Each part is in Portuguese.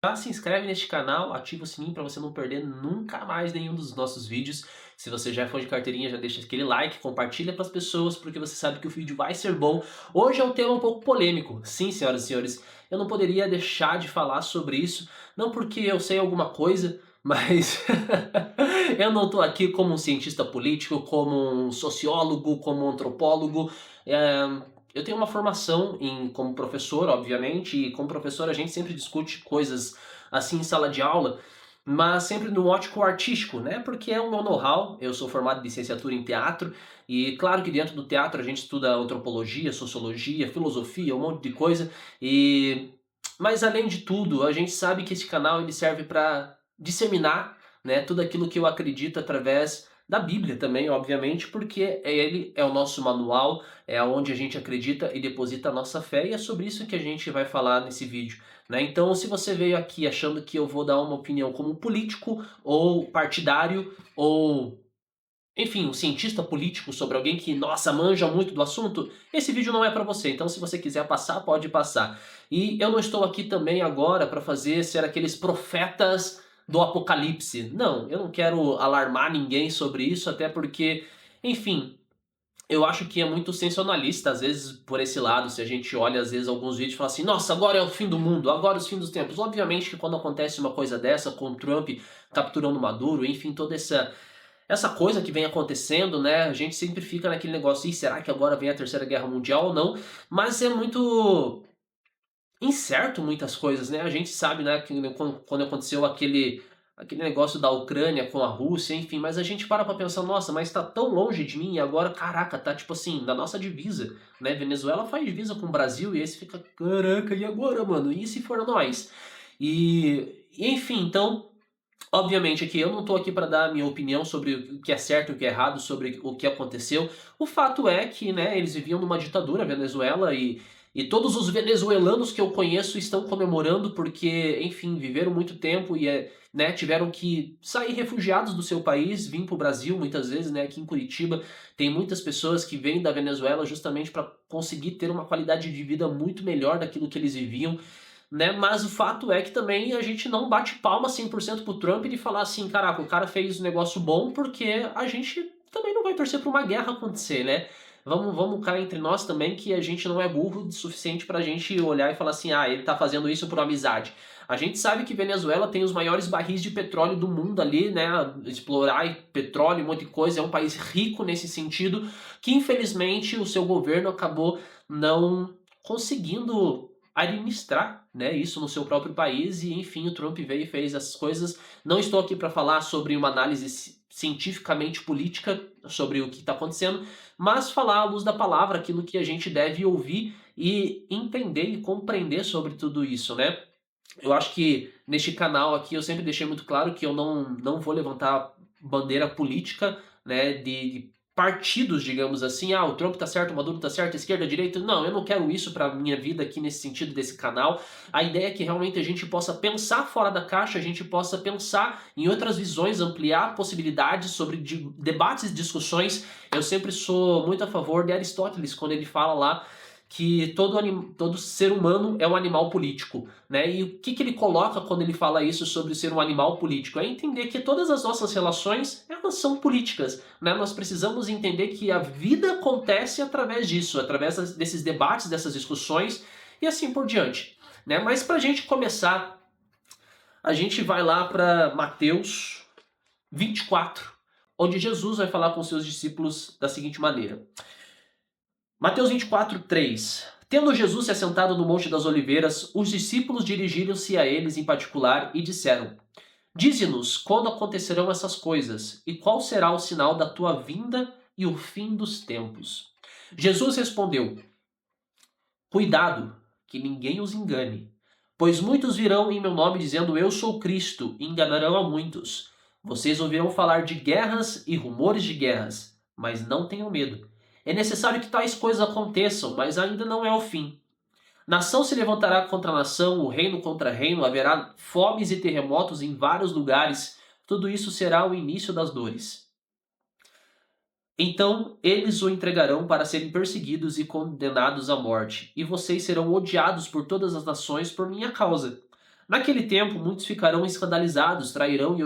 Já se inscreve neste canal, ativa o sininho para você não perder nunca mais nenhum dos nossos vídeos. Se você já é fã de carteirinha, já deixa aquele like, compartilha para as pessoas, porque você sabe que o vídeo vai ser bom. Hoje é um tema um pouco polêmico. Sim, senhoras e senhores, eu não poderia deixar de falar sobre isso, não porque eu sei alguma coisa, mas eu não estou aqui como um cientista político, como um sociólogo, como um antropólogo. É, eu tenho uma formação como professor, obviamente, e como professor a gente sempre discute coisas assim em sala de aula, mas sempre no ótico artístico, né? Porque é o meu know-how, eu sou formado em licenciatura em teatro, e claro que dentro do teatro a gente estuda antropologia, sociologia, filosofia, um monte de coisa, e mas além de tudo, a gente sabe que esse canal ele serve para disseminar, né, tudo aquilo que eu acredito através da Bíblia também, obviamente, porque ele é o nosso manual, é onde a gente acredita e deposita a nossa fé, e é sobre isso que a gente vai falar nesse vídeo, né? Então, se você veio aqui achando que eu vou dar uma opinião como político, ou partidário, ou enfim, um cientista político sobre alguém que, nossa, manja muito do assunto, esse vídeo não é para você. Então, se você quiser passar, pode passar. E eu não estou aqui também agora para fazer ser aqueles profetas do apocalipse. Não, eu não quero alarmar ninguém sobre isso, até porque, enfim, eu acho que é muito sensacionalista, às vezes, por esse lado, se a gente olha, às vezes, alguns vídeos e fala assim, nossa, agora é o fim do mundo, agora é o fim dos tempos. Obviamente que quando acontece uma coisa dessa, com o Trump capturando Maduro, enfim, toda essa coisa que vem acontecendo, né? A gente sempre fica naquele negócio, será que agora vem a Terceira Guerra Mundial ou não? Mas é muito incerto muitas coisas, né? A gente sabe, né, que quando aconteceu aquele negócio da Ucrânia com a Rússia, enfim, mas a gente para pra pensar, nossa, mas tá tão longe de mim e agora, caraca, tá tipo assim, na nossa divisa, né? Venezuela faz divisa com o Brasil e esse fica, caraca, e agora, mano? E se for nós? Enfim, então obviamente aqui eu não estou aqui para dar a minha opinião sobre o que é certo e o que é errado, sobre o que aconteceu. O fato é que, né, eles viviam numa ditadura, Venezuela, e todos os venezuelanos que eu conheço estão comemorando porque, enfim, viveram muito tempo e né, tiveram que sair refugiados do seu país, vir para o Brasil muitas vezes, né, aqui em Curitiba tem muitas pessoas que vêm da Venezuela justamente para conseguir ter uma qualidade de vida muito melhor daquilo que eles viviam, né? Mas o fato é que também a gente não bate palma 100% pro Trump de falar assim, caraca, o cara fez um negócio bom porque a gente também não vai torcer pra uma guerra acontecer, né? Vamos cá entre nós também que a gente não é burro o suficiente pra gente olhar e falar assim, ah, ele tá fazendo isso por amizade. A gente sabe que Venezuela tem os maiores barris de petróleo do mundo ali, né? Explorar petróleo, um monte de coisa, é um país rico nesse sentido, que infelizmente o seu governo acabou não conseguindo administrar, né, isso no seu próprio país e enfim o Trump veio e fez essas coisas. Não estou aqui para falar sobre uma análise cientificamente política sobre o que está acontecendo, mas falar à luz da palavra aquilo que a gente deve ouvir e entender e compreender sobre tudo isso, né? Eu acho que neste canal aqui eu sempre deixei muito claro que eu não vou levantar bandeira política, né, de partidos, digamos assim, ah, o Trump tá certo, o Maduro tá certo, a esquerda, a direita. Não, eu não quero isso pra minha vida aqui nesse sentido desse canal. A ideia é que realmente a gente possa pensar fora da caixa, a gente possa pensar em outras visões, ampliar possibilidades sobre debates e discussões. Eu sempre sou muito a favor de Aristóteles, quando ele fala lá que todo ser humano é um animal político, né? E o que ele coloca quando ele fala isso sobre ser um animal político? É entender que todas as nossas relações, elas são políticas, né? Nós precisamos entender que a vida acontece através disso, através desses debates, dessas discussões e assim por diante, né? Mas para a gente começar, a gente vai lá para Mateus 24, onde Jesus vai falar com seus discípulos da seguinte maneira. Mateus 24, 3. Tendo Jesus se assentado no Monte das Oliveiras, os discípulos dirigiram-se a eles em particular e disseram: Dize-nos quando acontecerão essas coisas, e qual será o sinal da tua vinda e o fim dos tempos. Jesus respondeu: Cuidado, que ninguém os engane. Pois muitos virão em meu nome dizendo eu sou Cristo, e enganarão a muitos. Vocês ouvirão falar de guerras e rumores de guerras, mas não tenham medo. É necessário que tais coisas aconteçam, mas ainda não é o fim. Nação se levantará contra nação, o reino contra reino, haverá fomes e terremotos em vários lugares. Tudo isso será o início das dores. Então eles o entregarão para serem perseguidos e condenados à morte, e vocês serão odiados por todas as nações por minha causa. Naquele tempo, muitos ficarão escandalizados, trairão e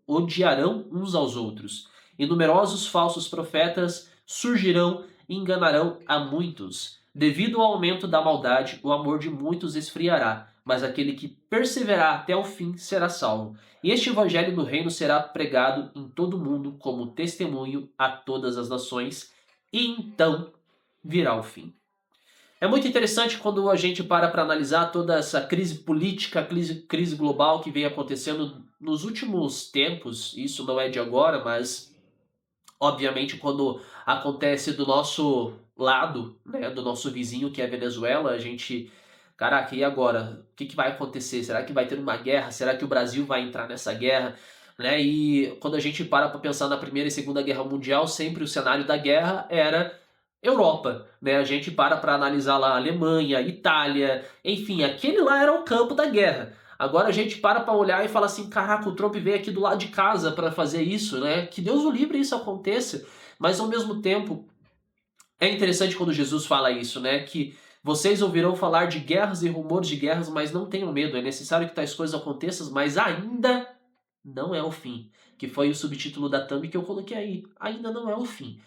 odiarão uns aos outros. E numerosos falsos profetas surgirão e enganarão a muitos. Devido ao aumento da maldade, o amor de muitos esfriará, mas aquele que perseverar até o fim será salvo. E este evangelho do reino será pregado em todo o mundo como testemunho a todas as nações, e então virá o fim. É muito interessante quando a gente para analisar toda essa crise política, crise global que vem acontecendo nos últimos tempos. Isso não é de agora, mas obviamente quando acontece do nosso lado, né, do nosso vizinho que é a Venezuela, a gente, caraca, e agora? O que que vai acontecer? Será que vai ter uma guerra? Será que o Brasil vai entrar nessa guerra? Né? E quando a gente para pensar na Primeira e Segunda Guerra Mundial, sempre o cenário da guerra era Europa, né? A gente para analisar lá Alemanha, Itália, enfim, aquele lá era o campo da guerra. Agora a gente para olhar e fala assim, caraca, o Trump veio aqui do lado de casa para fazer isso, né? Que Deus o livre isso aconteça. Mas ao mesmo tempo, é interessante quando Jesus fala isso, né? Que vocês ouvirão falar de guerras e rumores de guerras, mas não tenham medo. É necessário que tais coisas aconteçam, mas ainda não é o fim. Que foi o subtítulo da thumb que eu coloquei aí. Ainda não é o fim.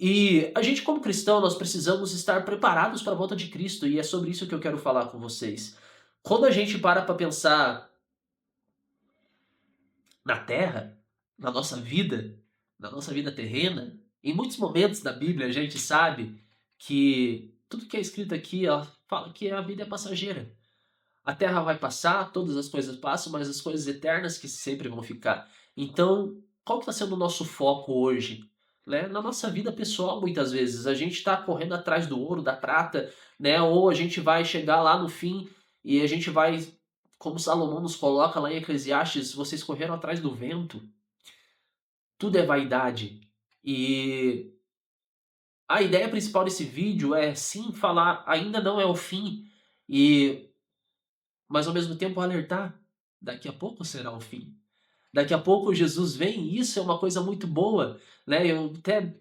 E a gente, como cristão, nós precisamos estar preparados para a volta de Cristo, e é sobre isso que eu quero falar com vocês. Quando a gente para pensar na Terra, na na nossa vida terrena, em muitos momentos da Bíblia a gente sabe que tudo que é escrito aqui ó, fala que a vida é passageira. A Terra vai passar, todas as coisas passam, mas as coisas eternas que sempre vão ficar. Então, qual que está sendo o nosso foco hoje? Né? Na nossa vida pessoal, muitas vezes, a gente está correndo atrás do ouro, da prata, né? Ou a gente vai chegar lá no fim e a gente vai, como Salomão nos coloca lá em Eclesiastes, vocês correram atrás do vento. Tudo é vaidade. E a ideia principal desse vídeo é sim falar, ainda não é o fim, e mas ao mesmo tempo alertar, daqui a pouco será o fim. Daqui a pouco Jesus vem e isso é uma coisa muito boa, né? Eu até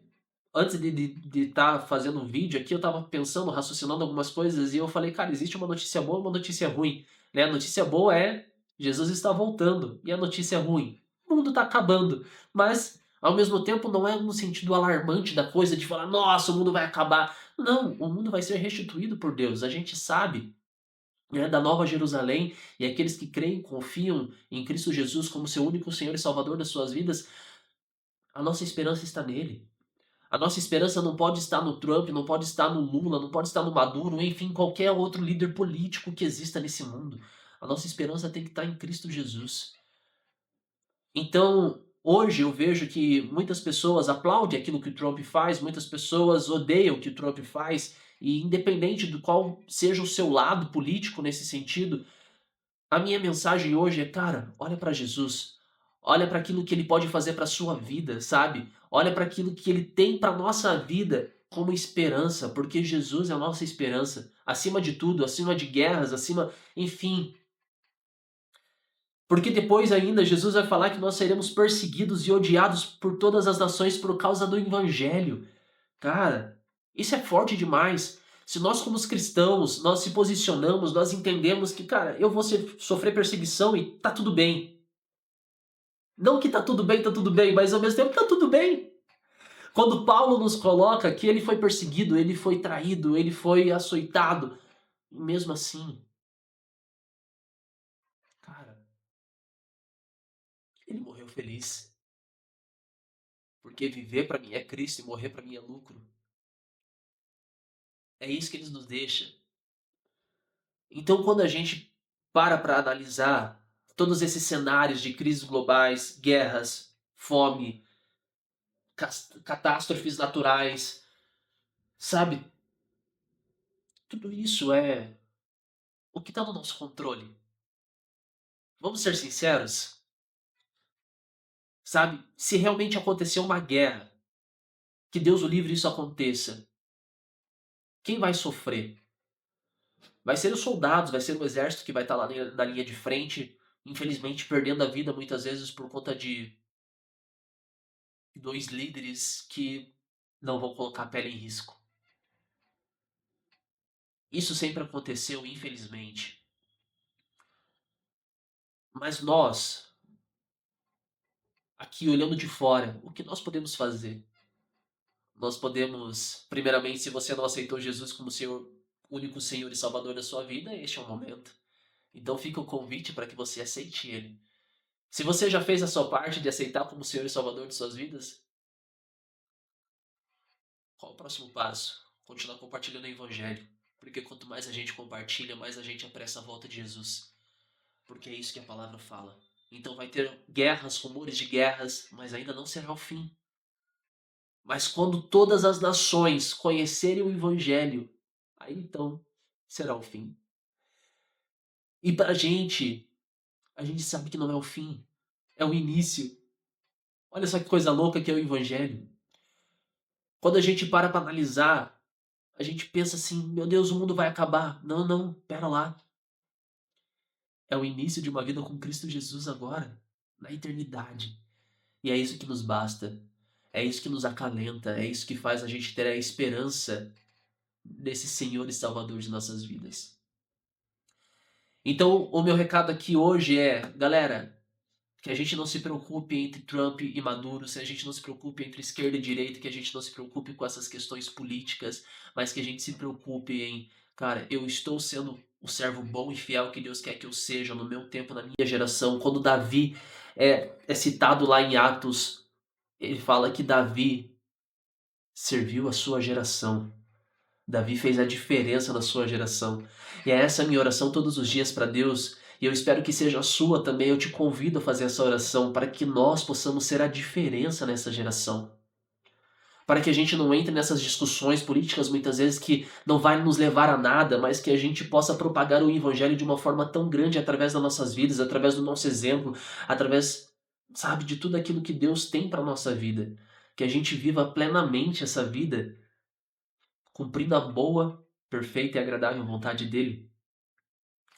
antes de estar fazendo um vídeo aqui, eu estava pensando, raciocinando algumas coisas e eu falei, cara, existe uma notícia boa e uma notícia ruim, né? A notícia boa é Jesus está voltando e a notícia ruim, o mundo está acabando, mas ao mesmo tempo não é no sentido alarmante da coisa de falar, nossa, o mundo vai acabar. Não, o mundo vai ser restituído por Deus. A gente sabe, né, da Nova Jerusalém, e aqueles que creem, confiam em Cristo Jesus como seu único Senhor e Salvador das suas vidas, a nossa esperança está nele. A nossa esperança não pode estar no Trump, não pode estar no Lula, não pode estar no Maduro, enfim, qualquer outro líder político que exista nesse mundo. A nossa esperança tem que estar em Cristo Jesus. Então, hoje eu vejo que muitas pessoas aplaudem aquilo que o Trump faz, muitas pessoas odeiam o que o Trump faz, e independente do qual seja o seu lado político nesse sentido, a minha mensagem hoje é, cara, olha para Jesus. Olha para aquilo que ele pode fazer para sua vida, sabe? Olha para aquilo que ele tem para nossa vida como esperança, porque Jesus é a nossa esperança, acima de tudo, acima de guerras, acima, enfim. Porque depois ainda Jesus vai falar que nós seremos perseguidos e odiados por todas as nações por causa do evangelho. Cara, isso é forte demais. Se nós, como cristãos, nós se posicionamos, nós entendemos que, cara, eu vou sofrer perseguição e tá tudo bem. Não que tá tudo bem, mas ao mesmo tempo tá tudo bem. Quando Paulo nos coloca que ele foi perseguido, ele foi traído, ele foi açoitado, e mesmo assim, cara, ele morreu feliz. Porque viver para mim é Cristo e morrer para mim é lucro. É isso que ele nos deixa. Então, quando a gente para analisar todos esses cenários de crises globais, guerras, fome, catástrofes naturais, sabe? Tudo isso é o que está no nosso controle. Vamos ser sinceros, sabe? Se realmente acontecer uma guerra, que Deus o livre isso aconteça, quem vai sofrer? Vai ser os soldados, vai ser o exército que vai estar lá na linha de frente, infelizmente perdendo a vida muitas vezes por conta de dois líderes que não vão colocar a pele em risco. Isso sempre aconteceu, infelizmente. Mas nós, aqui olhando de fora, o que nós podemos fazer? Nós podemos, primeiramente, se você não aceitou Jesus como Senhor, único Senhor e Salvador da sua vida, este é o momento. Então fica o convite para que você aceite Ele. Se você já fez a sua parte de aceitar como Senhor e Salvador de suas vidas, qual o próximo passo? Continuar compartilhando o Evangelho. Porque quanto mais a gente compartilha, mais a gente apressa a volta de Jesus. Porque é isso que a palavra fala. Então vai ter guerras, rumores de guerras, mas ainda não será o fim. Mas quando todas as nações conhecerem o Evangelho, aí então será o fim. E pra a gente sabe que não é o fim, é o início. Olha só que coisa louca que é o Evangelho. Quando a gente para analisar, a gente pensa assim: meu Deus, o mundo vai acabar. Não, não, pera lá. É o início de uma vida com Cristo Jesus agora, na eternidade. E é isso que nos basta. É isso que nos acalenta. É isso que faz a gente ter a esperança desse Senhor e Salvador de nossas vidas. Então, o meu recado aqui hoje é, galera, que a gente não se preocupe entre Trump e Maduro, que a gente não se preocupe entre esquerda e direita, que a gente não se preocupe com essas questões políticas, mas que a gente se preocupe em, cara, eu estou sendo o servo bom e fiel que Deus quer que eu seja no meu tempo, na minha geração. Quando Davi é citado lá em Atos, ele fala que Davi serviu a sua geração. Davi fez a diferença na sua geração. E é essa a minha oração todos os dias para Deus. E eu espero que seja a sua também. Eu te convido a fazer essa oração para que nós possamos ser a diferença nessa geração. Para que a gente não entre nessas discussões políticas muitas vezes que não vai nos levar a nada, mas que a gente possa propagar o evangelho de uma forma tão grande através das nossas vidas, através do nosso exemplo, através, sabe, de tudo aquilo que Deus tem para nossa vida. Que a gente viva plenamente essa vida cumprindo a boa, perfeita e agradável vontade dele,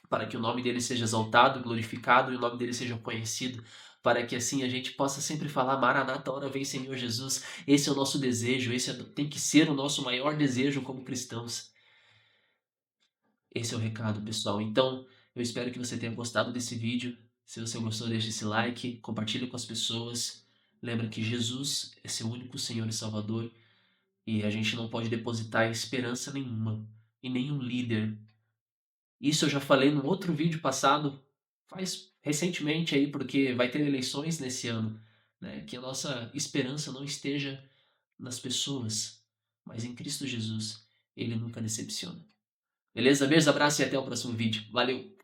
para que o nome dele seja exaltado, glorificado e o nome dele seja conhecido, para que assim a gente possa sempre falar: Maranata, hora vem Senhor Jesus. Esse é o nosso desejo, tem que ser o nosso maior desejo como cristãos. Esse é o recado, pessoal. Então, eu espero que você tenha gostado desse vídeo. Se você gostou, deixe esse like, compartilhe com as pessoas. Lembra que Jesus é seu único Senhor e Salvador. E a gente não pode depositar esperança nenhuma em nenhum líder. Isso eu já falei num outro vídeo passado, faz recentemente aí, porque vai ter eleições nesse ano, né? Que a nossa esperança não esteja nas pessoas, mas em Cristo Jesus. Ele nunca decepciona. Beleza? Beijos, abraço e até o próximo vídeo. Valeu!